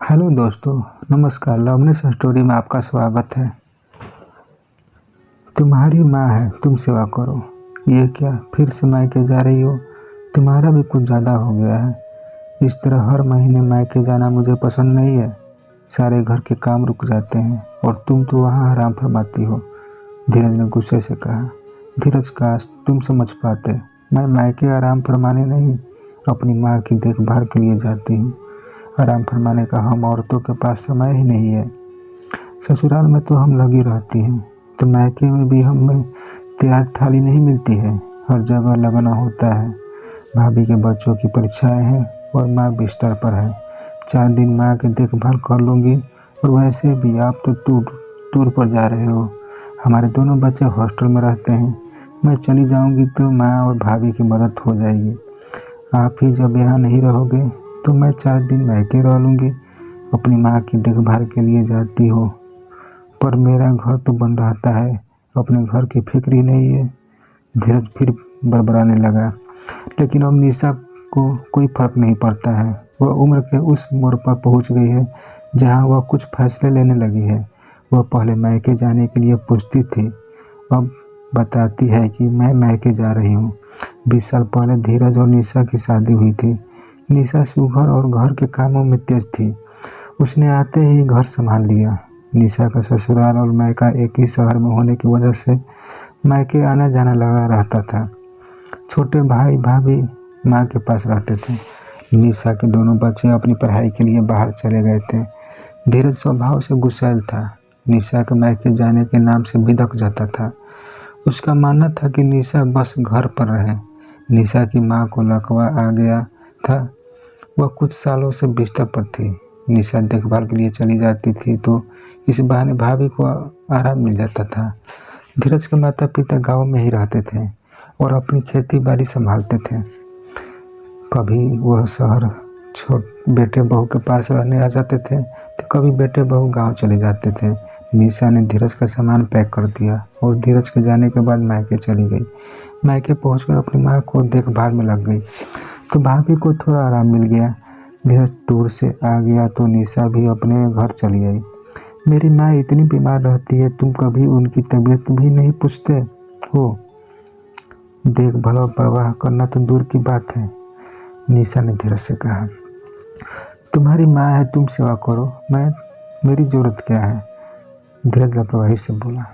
Hello दोस्तों, नमस्कार। Loveness story में आपका स्वागत है। तुम्हारी माँ है, तुम सेवा करो। ये क्या फिर से मायके जा रही हो? तुम्हारा भी कुछ ज़्यादा हो गया है। इस तरह हर महीने मायके जाना मुझे पसंद नहीं है। सारे घर के काम रुक जाते हैं और तुम तो वहाँ आराम फरमाती हो। धीरज ने गुस्से से कहा। धीरज, काश तुम समझ पाते। मैं मायके आराम फरमाने नहीं, अपनी माँ की देखभाल के लिए जाती हूँ। आराम फरमाने का हम औरतों के पास समय ही नहीं है। ससुराल में तो हम लगी रहती हैं, तो मायके में भी हमें तैयार थाली नहीं मिलती है। हर जगह लगना होता है। भाभी के बच्चों की परीक्षाएं हैं और माँ बिस्तर पर है। 4 दिन माँ की देखभाल कर लूँगी। और वैसे भी आप तो टूर पर जा रहे हो। हमारे दोनों बच्चे हॉस्टल में रहते हैं। मैं चली जाऊँगी तो माँ और भाभी की मदद हो जाएगी। आप ही जब यहाँ नहीं रहोगे तो मैं 4 दिन मायके रह लूँगी। अपनी माँ की देखभाल के लिए जाती हो, पर मेरा घर तो बन रहता है। अपने घर की फिक्र ही नहीं है। धीरज फिर बड़बड़ाने लगा। लेकिन अब निशा को कोई फर्क नहीं पड़ता है। वह उम्र के उस मोड़ पर पहुंच गई है जहां वह कुछ फैसले लेने लगी है। वह पहले मायके जाने के लिए पूछती थी, अब बताती है कि मैं मायके जा रही हूँ। 20 साल पहले धीरज और निशा की शादी हुई थी। निशा सुघर और घर के कामों में तेज थी। उसने आते ही घर संभाल लिया। निशा का ससुराल और मायका एक ही शहर में होने की वजह से मायके आना जाना लगा रहता था। छोटे भाई भाभी माँ के पास रहते थे। निशा के दोनों बच्चे अपनी पढ़ाई के लिए बाहर चले गए थे। धीरज स्वभाव से गुस्सैल था। निशा के मायके जाने के नाम से बिदक जाता था। उसका मानना था कि निशा बस घर पर रहे। निशा की माँ को लकवा आ गया था। वह कुछ सालों से बिस्तर पर थी। निशा देखभाल के लिए चली जाती थी तो इस बहाने भाभी को आराम मिल जाता था। धीरज के माता पिता गांव में ही रहते थे और अपनी खेती बाड़ी संभालते थे। कभी वह शहर बेटे बहू के पास रहने आ जाते थे तो कभी बेटे बहू गांव चले जाते थे। निशा ने धीरज का सामान पैक कर दिया और धीरज के जाने के बाद मायके चली गई। मायके पहुंचकर अपनी माँ को देखभाल में लग गई तो भाभी को थोड़ा आराम मिल गया। धीरज टूर से आ गया तो निशा भी अपने घर चली आई। मेरी माँ इतनी बीमार रहती है, तुम कभी उनकी तबीयत भी नहीं पूछते हो? देखभाल और परवाह करना तो दूर की बात है, निशा ने धीरज से कहा। तुम्हारी माँ है, तुम सेवा करो। मेरी जरूरत क्या है? धीरज लापरवाही से बोला।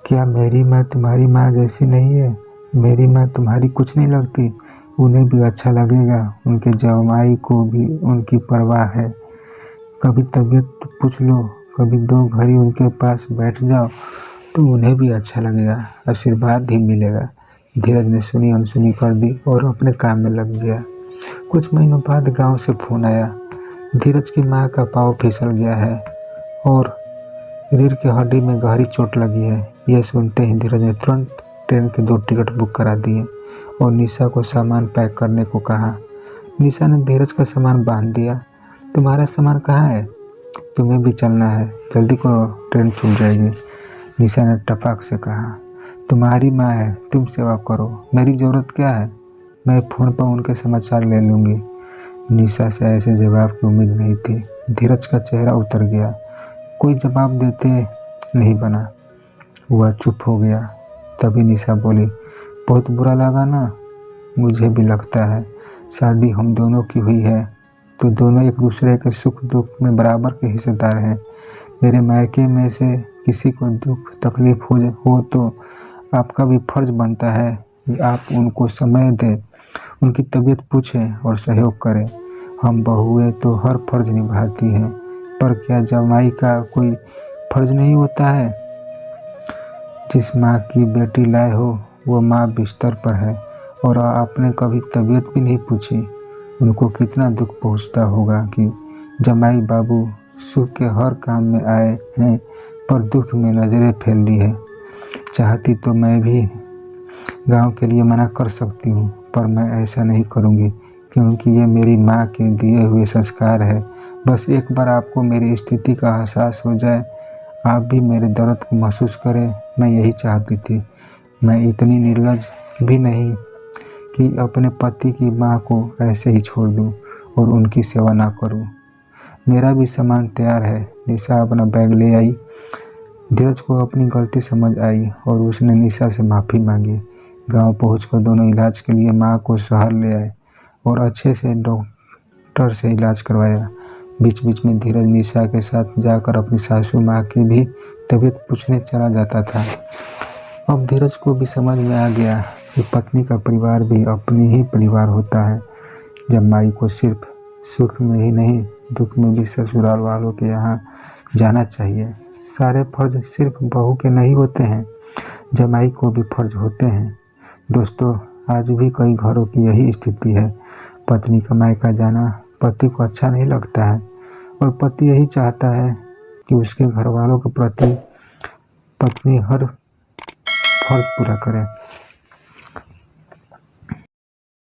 क्या मेरी माँ तुम्हारी माँ जैसी नहीं है? मेरी माँ तुम्हारी कुछ नहीं लगती। उन्हें भी अच्छा लगेगा। उनके जमाई को भी उनकी परवाह है। कभी तबीयत पूछ लो, कभी 2 घड़ी उनके पास बैठ जाओ तो उन्हें भी अच्छा लगेगा, आशीर्वाद ही मिलेगा। धीरज ने सुनी अनसुनी कर दी और अपने काम में लग गया। कुछ महीनों बाद गांव से फोन आया। धीरज की माँ का पाँव फिसल गया है और रीढ़ की हड्डी में गहरी चोट लगी है। यह सुनते ही धीरज ने तुरंत ट्रेन के 2 टिकट बुक करा दिए और निशा को सामान पैक करने को कहा। निशा ने धीरज का सामान बांध दिया। तुम्हारा सामान कहाँ है? तुम्हें भी चलना है, जल्दी करो, ट्रेन छूट जाएगी, निशा ने टपक से कहा। तुम्हारी माँ है, तुम सेवा करो। मेरी ज़रूरत क्या है? मैं फ़ोन पर उनके समाचार ले लूँगी। निशा से ऐसे जवाब की उम्मीद नहीं थी। धीरज का चेहरा उतर गया। कोई जवाब देते नहीं बना। वह चुप हो गया। तभी निशा बोली, बहुत बुरा लगा ना? मुझे भी लगता है। शादी हम दोनों की हुई है तो दोनों एक दूसरे के सुख दुख में बराबर के हिस्सेदार हैं। मेरे मायके में से किसी को दुख तकलीफ हो तो आपका भी फर्ज बनता है कि आप उनको समय दें, उनकी तबीयत पूछें और सहयोग करें। हम बहुएं तो हर फर्ज निभाती हैं, पर क्या जमाई का कोई फर्ज नहीं होता है? जिस माँ की बेटी लाए हो वो माँ बिस्तर पर है और आपने कभी तबीयत भी नहीं पूछी। उनको कितना दुख पहुँचता होगा कि जमाई बाबू सुख के हर काम में आए हैं पर दुख में नज़रें फेर ली है। चाहती तो मैं भी गांव के लिए मना कर सकती हूँ, पर मैं ऐसा नहीं करूँगी क्योंकि ये मेरी माँ के दिए हुए संस्कार है। बस एक बार आपको मेरी स्थिति का एहसास हो जाए, आप भी मेरे दर्द को महसूस करें, मैं यही चाहती थी। मैं इतनी निर्लज भी नहीं कि अपने पति की माँ को ऐसे ही छोड़ दूँ और उनकी सेवा ना करूँ। मेरा भी सामान तैयार है। निशा अपना बैग ले आई। धीरज को अपनी गलती समझ आई और उसने निशा से माफ़ी मांगी। गांव पहुंचकर दोनों इलाज के लिए मां को शहर ले आए और अच्छे से डॉक्टर से इलाज करवाया। बीच बीच में धीरज निशा के साथ जाकर अपनी सासू माँ की भी तबीयत पूछने चला जाता था। अब धीरज को भी समझ में आ गया कि पत्नी का परिवार भी अपनी ही परिवार होता है। जब माई को सिर्फ सुख में ही नहीं दुख में भी ससुराल वालों के यहाँ जाना चाहिए। सारे फर्ज सिर्फ बहू के नहीं होते हैं, जमाई को भी फर्ज होते हैं। दोस्तों, आज भी कई घरों की यही स्थिति है। पत्नी का मायका जाना पति को अच्छा नहीं लगता है और पति यही चाहता है कि उसके घर वालों के प्रति पत्नी हर फर्ज पूरा करे।